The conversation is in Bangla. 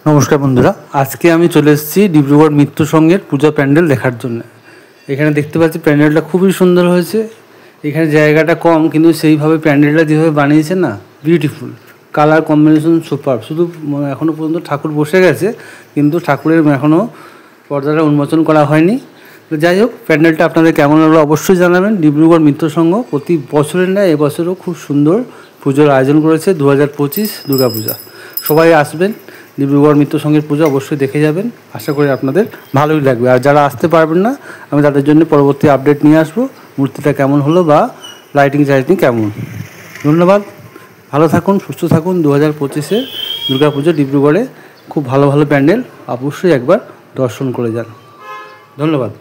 নমস্কার বন্ধুরা, আজকে আমি চলে এসেছি ডিব্রুগড় মৃত্যু সংঘের পূজা প্যান্ডেল দেখার জন্য। এখানে দেখতে পাচ্ছি প্যান্ডেলটা খুবই সুন্দর হয়েছে। এখানে জায়গাটা কম, কিন্তু সেইভাবে প্যান্ডেলটা যেভাবে বানিয়েছে না, বিউটিফুল। Colour combination super. শুধু এখনও পর্যন্ত ঠাকুর বসে গেছে, কিন্তু ঠাকুরের এখনও পর্দাটা উন্মোচন করা হয়নি। তো যাই হোক, প্যান্ডেলটা আপনাদের কেমন হলো অবশ্যই জানাবেন। ডিব্রুগড় মৃত্যু সংঘ প্রতি বছরের ন্যায় এবছরও খুব সুন্দর পুজোর আয়োজন করেছে। 2025 দুর্গাপূজা। সবাই আসবেন, ডিব্রুগড় মৃত্যু সংঘের পুজো অবশ্যই দেখে যাবেন। আশা করি আপনাদের ভালোই লাগবে। আর যারা আসতে পারবেন না, আমি তাদের জন্য পরবর্তী আপডেট নিয়ে আসবো, মূর্তিটা কেমন হলো বা লাইটিং কেমন। ধন্যবাদ, ভালো থাকুন, সুস্থ থাকুন। 2025-এ দুর্গাপুজো ডিব্রুগড়ে খুব ভালো ভালো প্যান্ডেল, অবশ্যই একবার দর্শন করে যান। ধন্যবাদ।